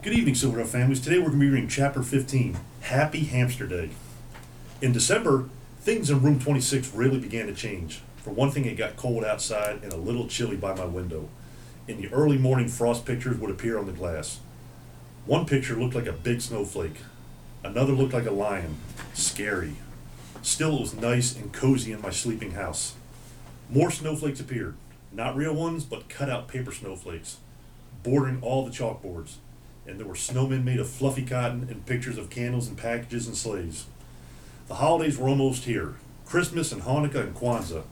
Good evening, Silverdale families. Today we're going to be reading Chapter 15, Happy Hamster Day. In December, things in room 26 really began to change. For one thing, it got cold outside and a little chilly by my window. In the early morning, frost pictures would appear on the glass. One picture looked like a big snowflake. Another looked like a lion. Scary. Still, it was nice and cozy in my sleeping house. More snowflakes appeared. Not real ones, but cut-out paper snowflakes, bordering all the chalkboards. And there were snowmen made of fluffy cotton and pictures of candles and packages and sleighs. The holidays were almost here. Christmas and Hanukkah and Kwanzaa.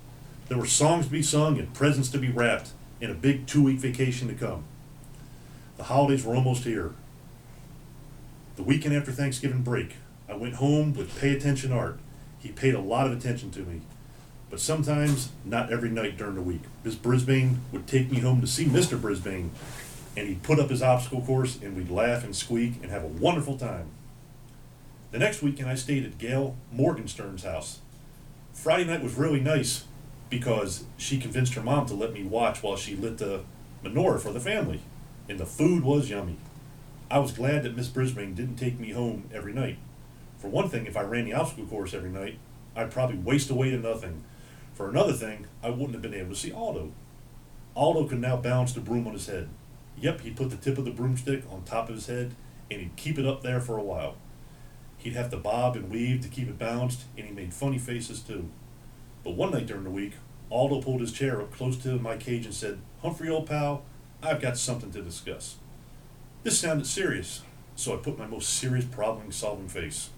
There were songs to be sung and presents to be wrapped and a big 2-week vacation to come. The holidays were almost here. The weekend after Thanksgiving break, I went home with Pay Attention Art. He paid a lot of attention to me, but sometimes not every night during the week. Miss Brisbane would take me home to see Mr. Brisbane, and he'd put up his obstacle course, and we'd laugh and squeak and have a wonderful time. The next weekend, I stayed at Gail Morgenstern's house. Friday night was really nice because she convinced her mom to let me watch while she lit the menorah for the family, and the food was yummy. I was glad that Miss Brisbane didn't take me home every night. For one thing, if I ran the obstacle course every night, I'd probably waste away to nothing. For another thing, I wouldn't have been able to see Aldo. Aldo could now balance the broom on his head. Yep, he'd put the tip of the broomstick on top of his head, and he'd keep it up there for a while. He'd have to bob and weave to keep it balanced, and he made funny faces too. But one night during the week, Aldo pulled his chair up close to my cage and said, "Humphrey, old pal, I've got something to discuss." This sounded serious, so I put my most serious problem-solving face.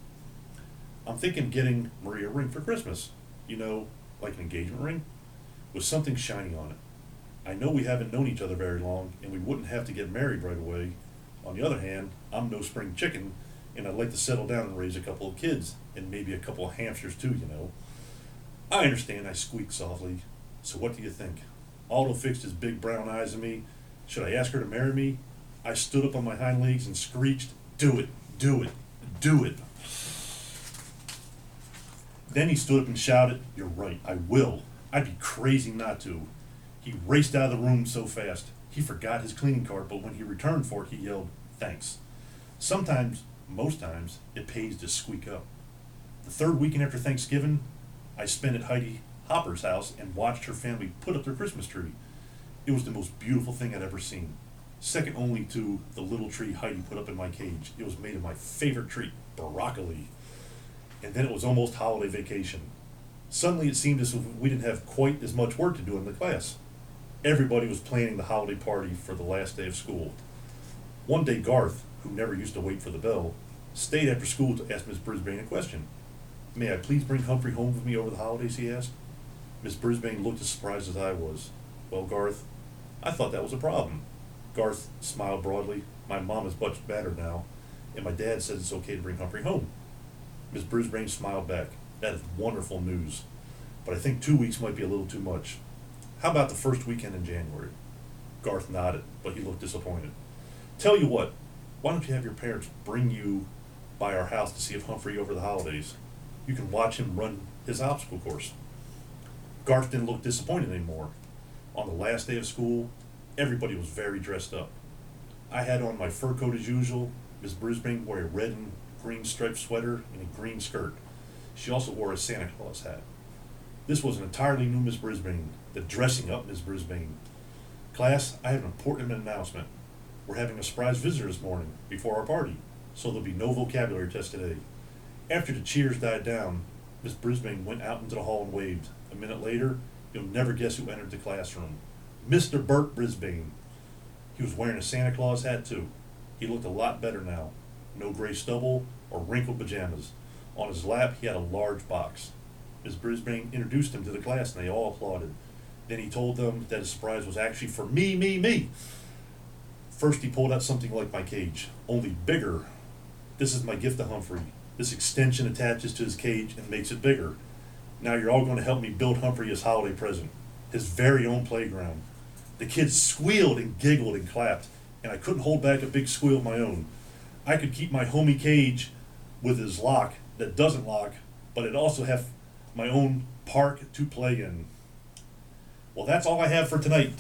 "I'm thinking of getting Marie a ring for Christmas. You know, like an engagement ring, with something shiny on it. I know we haven't known each other very long, and we wouldn't have to get married right away. On the other hand, I'm no spring chicken, and I'd like to settle down and raise a couple of kids, and maybe a couple of hamsters too, you know." "I understand," I squeaked softly. "So what do you think?" Aldo fixed his big brown eyes at me. Should I ask her to marry me? I stood up on my hind legs and screeched, "Do it, do it, do it." Then he stood up and shouted, "You're right, I will. I'd be crazy not to." He raced out of the room so fast. He forgot his cleaning cart, but when he returned for it, he yelled, "Thanks." Sometimes, most times, it pays to squeak up. The third weekend after Thanksgiving, I spent at Heidi Hopper's house and watched her family put up their Christmas tree. It was the most beautiful thing I'd ever seen. Second only to the little tree Heidi put up in my cage. It was made of my favorite tree, broccoli. And then it was almost holiday vacation. Suddenly it seemed as if we didn't have quite as much work to do in the class. Everybody was planning the holiday party for the last day of school. One day Garth, who never used to wait for the bell, stayed after school to ask Miss Brisbane a question. "May I please bring Humphrey home with me over the holidays?" he asked. Miss Brisbane looked as surprised as I was. "Well, Garth, I thought that was a problem." Garth smiled broadly. "My mom is much better now, and my dad says it's okay to bring Humphrey home." Miss Brisbane smiled back. "That is wonderful news, but I think 2 weeks might be a little too much. How about the first weekend in January?" Garth nodded, but he looked disappointed. "Tell you what, why don't you have your parents bring you by our house to see if Humphrey over the holidays? You can watch him run his obstacle course." Garth didn't look disappointed anymore. On the last day of school, everybody was very dressed up. I had on my fur coat as usual. Miss Brisbane wore a red and green striped sweater and a green skirt. She also wore a Santa Claus hat. This was an entirely new Miss Brisbane, the dressing up Miss Brisbane. "Class, I have an important announcement. We're having a surprise visitor this morning before our party, so there'll be no vocabulary test today." After the cheers died down, Miss Brisbane went out into the hall and waved. A minute later, you'll never guess who entered the classroom. Mr. Bert Brisbane. He was wearing a Santa Claus hat too. He looked a lot better now. No gray stubble or wrinkled pajamas. On his lap, he had a large box. Miss Brisbane introduced him to the class and they all applauded. Then he told them that his surprise was actually for me. First he pulled out something like my cage, only bigger. "This is my gift to Humphrey. This extension attaches to his cage and makes it bigger. Now you're all going to help me build Humphrey his holiday present, his very own playground." The kids squealed and giggled and clapped, and I couldn't hold back a big squeal of my own. I could keep my homey cage with his lock that doesn't lock, but it'd also have my own park to play in. Well, that's all I have for tonight.